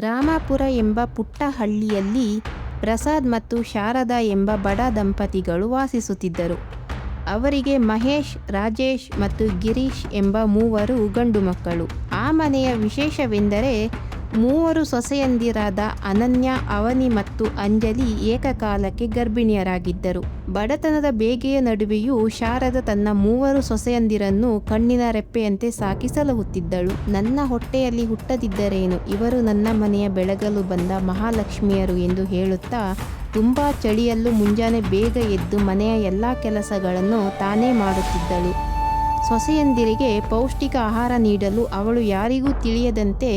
ರಾಮಾಪುರ ಎಂಬ ಪುಟ್ಟ ಹಳ್ಳಿಯಲ್ಲಿ ಪ್ರಸಾದ್ ಮತ್ತು ಶಾರದಾ ಎಂಬ ಬಡ ದಂಪತಿಗಳು ವಾಸಿಸುತ್ತಿದ್ದರು. ಅವರಿಗೆ ಮಹೇಶ್, ರಾಜೇಶ್ ಮತ್ತು ಗಿರೀಶ್ ಎಂಬ 3 ಗಂಡು ಮಕ್ಕಳು. ಆ ಮನೆಯ ವಿಶೇಷವೆಂದರೆ 3 ಸೊಸೆಯಂದಿರಾದ ಅನನ್ಯ, ಅವನಿ ಮತ್ತು ಅಂಜಲಿ ಏಕಕಾಲಕ್ಕೆ ಗರ್ಭಿಣಿಯರಾಗಿದ್ದರು. ಬಡತನದ ಬೇಗೆಯ ನಡುವೆಯೂ ಶಾರದಾ ತನ್ನ 3 ಸೊಸೆಯಂದಿರನ್ನು ಕಣ್ಣಿನ ರೆಪ್ಪೆಯಂತೆ ಸಾಕಿ ಸಲಹುತ್ತಿದ್ದಳು. ನನ್ನ ಹೊಟ್ಟೆಯಲ್ಲಿ ಹುಟ್ಟದಿದ್ದರೇನು, ಇವರು ನನ್ನ ಮನೆಯ ಬೆಳಗಲು ಬಂದ ಮಹಾಲಕ್ಷ್ಮಿಯರು ಎಂದು ಹೇಳುತ್ತಾ ತುಂಬ ಚಳಿಯಲ್ಲೂ ಮುಂಜಾನೆ ಬೇಗ ಎದ್ದು ಮನೆಯ ಎಲ್ಲ ಕೆಲಸಗಳನ್ನು ತಾನೇ ಮಾಡುತ್ತಿದ್ದಳು. ಸೊಸೆಯಂದಿರಿಗೆ ಪೌಷ್ಟಿಕ ಆಹಾರ ನೀಡಲು ಅವಳು ಯಾರಿಗೂ ತಿಳಿಯದಂತೆ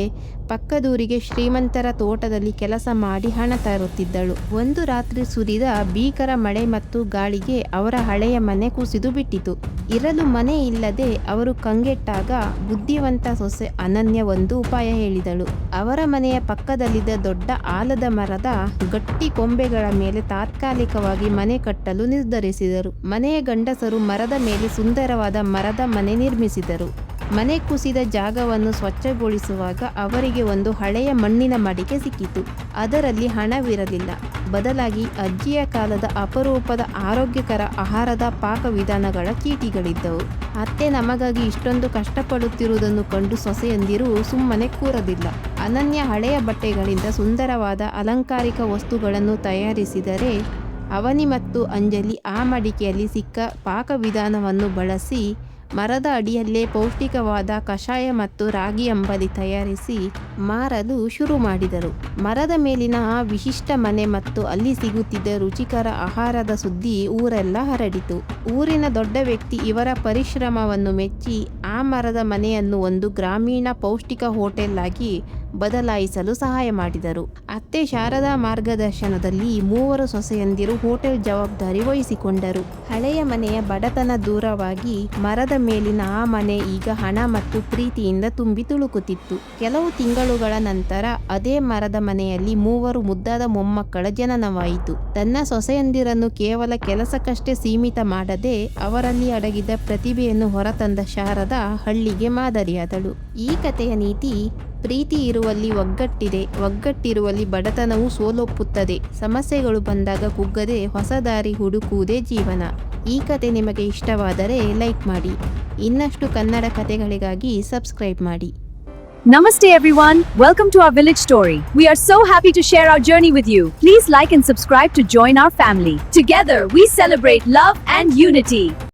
ಪಕ್ಕದೂರಿಗೆ ಶ್ರೀಮಂತರ ತೋಟದಲ್ಲಿ ಕೆಲಸ ಮಾಡಿ ಹಣ ತರುತ್ತಿದ್ದಳು. ಒಂದು ರಾತ್ರಿ ಸುರಿದ ಭೀಕರ ಮಳೆ ಮತ್ತು ಗಾಳಿಗೆ ಅವರ ಹಳೆಯ ಮನೆ ಕುಸಿದು ಬಿಟ್ಟಿತು. ಇರಲು ಮನೆ ಇಲ್ಲದೆ ಅವರು ಕಂಗೆಟ್ಟಾಗ ಬುದ್ಧಿವಂತ ಸೊಸೆ ಅನನ್ಯ ಒಂದು ಉಪಾಯ ಹೇಳಿದಳು. ಅವರ ಮನೆಯ ಪಕ್ಕದಲ್ಲಿದ್ದ ದೊಡ್ಡ ಆಲದ ಮರದ ಗಟ್ಟಿ ಕೊಂಬೆಗಳ ಮೇಲೆ ತಾತ್ಕಾಲಿಕವಾಗಿ ಮನೆ ಕಟ್ಟಲು ನಿರ್ಧರಿಸಿದರು. ಮನೆಯ ಗಂಡಸರು ಮರದ ಮೇಲೆ ಸುಂದರವಾದ ಮರದ ಮನೆ ನಿರ್ಮಿಸಿದರು. ಮನೆ ಕುಸಿದ ಜಾಗವನ್ನು ಸ್ವಚ್ಛಗೊಳಿಸುವಾಗ ಅವರಿಗೆ ಒಂದು ಹಳೆಯ ಮಣ್ಣಿನ ಮಡಿಕೆ ಸಿಕ್ಕಿತು. ಅದರಲ್ಲಿ ಹಣವಿರಲಿಲ್ಲ. ಬದಲಾಗಿ ಅಜ್ಜಿಯ ಕಾಲದ ಅಪರೂಪದ ಆರೋಗ್ಯಕರ ಆಹಾರದ ಪಾಕವಿಧಾನಗಳ ಚೀಟಿಗಳಿದ್ದವು. ಅತ್ತೆ ನಮಗಾಗಿ ಇಷ್ಟೊಂದು ಕಷ್ಟಪಡುತ್ತಿರುವುದನ್ನು ಕಂಡು ಸೊಸೆಯಂದಿರು ಸುಮ್ಮನೆ ಕೂರಲಿಲ್ಲ. ಅನನ್ಯ ಹಳೆಯ ಬಟ್ಟೆಗಳಿಂದ ಸುಂದರವಾದ ಅಲಂಕಾರಿಕ ವಸ್ತುಗಳನ್ನು ತಯಾರಿಸಿದರೆ, ಅವನಿ ಮತ್ತು ಅಂಜಲಿ ಆ ಮಡಿಕೆಯಲ್ಲಿ ಸಿಕ್ಕ ಪಾಕವಿಧಾನವನ್ನು ಬಳಸಿ ಮರದ ಅಡಿಯಲ್ಲೇ ಪೌಷ್ಟಿಕವಾದ ಕಷಾಯ ಮತ್ತು ರಾಗಿ ಅಂಬಲಿ ತಯಾರಿಸಿ ಮಾರಲು ಶುರು ಮಾಡಿದರು. ಮರದ ಮೇಲಿನ ಆ ವಿಶಿಷ್ಟ ಮನೆ ಮತ್ತು ಅಲ್ಲಿ ಸಿಗುತ್ತಿದ್ದ ರುಚಿಕರ ಆಹಾರದ ಸುದ್ದಿ ಊರೆಲ್ಲ ಹರಡಿತು. ಊರಿನ ದೊಡ್ಡ ವ್ಯಕ್ತಿ ಇವರ ಪರಿಶ್ರಮವನ್ನು ಮೆಚ್ಚಿ ಆ ಮರದ ಮನೆಯನ್ನು ಒಂದು ಗ್ರಾಮೀಣ ಪೌಷ್ಟಿಕ ಹೋಟೆಲ್ ಆಗಿ ಬದಲಾಯಿಸಲು ಸಹಾಯ ಮಾಡಿದರು. ಅತ್ತೆ ಶಾರದಾ ಮಾರ್ಗದರ್ಶನದಲ್ಲಿ 3 ಸೊಸೆಯಂದಿರು ಹೋಟೆಲ್ ಜವಾಬ್ದಾರಿ ವಹಿಸಿಕೊಂಡರು. ಹಳೆಯ ಮನೆಯ ಬಡತನ ದೂರವಾಗಿ ಮರದ ಮೇಲಿನ ಆ ಮನೆ ಈಗ ಹಣ ಮತ್ತು ಪ್ರೀತಿಯಿಂದ ತುಂಬಿ ತುಳುಕುತ್ತಿತ್ತು. ಕೆಲವು ತಿಂಗಳುಗಳ ನಂತರ ಅದೇ ಮರದ ಮನೆಯಲ್ಲಿ 3 ಮುದ್ದಾದ ಮೊಮ್ಮಕ್ಕಳ ಜನನವಾಯಿತು. ತನ್ನ ಸೊಸೆಯಂದಿರನ್ನು ಕೇವಲ ಕೆಲಸಕ್ಕಷ್ಟೇ ಸೀಮಿತ ಮಾಡದೆ ಅವರಲ್ಲಿ ಅಡಗಿದ್ದ ಪ್ರತಿಭೆಯನ್ನು ಹೊರತಂದ ಶಾರದಾ ಹಳ್ಳಿಗೆ ಮಾದರಿಯಾದಳು. ಈ ಕಥೆಯ ನೀತಿ: ಪ್ರೀತಿ ಇರುವಲ್ಲಿ ಒಗ್ಗಟ್ಟಿದೆ, ಒಗ್ಗಟ್ಟಿರುವಲ್ಲಿ ಬಡತನವು ಸೋಲೊಪ್ಪುತ್ತದೆ. ಸಮಸ್ಯೆಗಳು ಬಂದಾಗ ಕುಗ್ಗದೆ ಹೊಸ ದಾರಿ ಹುಡುಕುವುದೇ ಜೀವನ. ಈ ಕತೆ ನಿಮಗೆ ಇಷ್ಟವಾದರೆ ಲೈಕ್ ಮಾಡಿ. ಇನ್ನಷ್ಟು ಕನ್ನಡ ಕಥೆಗಳಿಗಾಗಿ ಸಬ್ಸ್ಕ್ರೈಬ್ ಮಾಡಿ. Namaste everyone, welcome to our village story. We are so happy to share our journey with you. Please like and subscribe to join our family. Together we celebrate love and unity.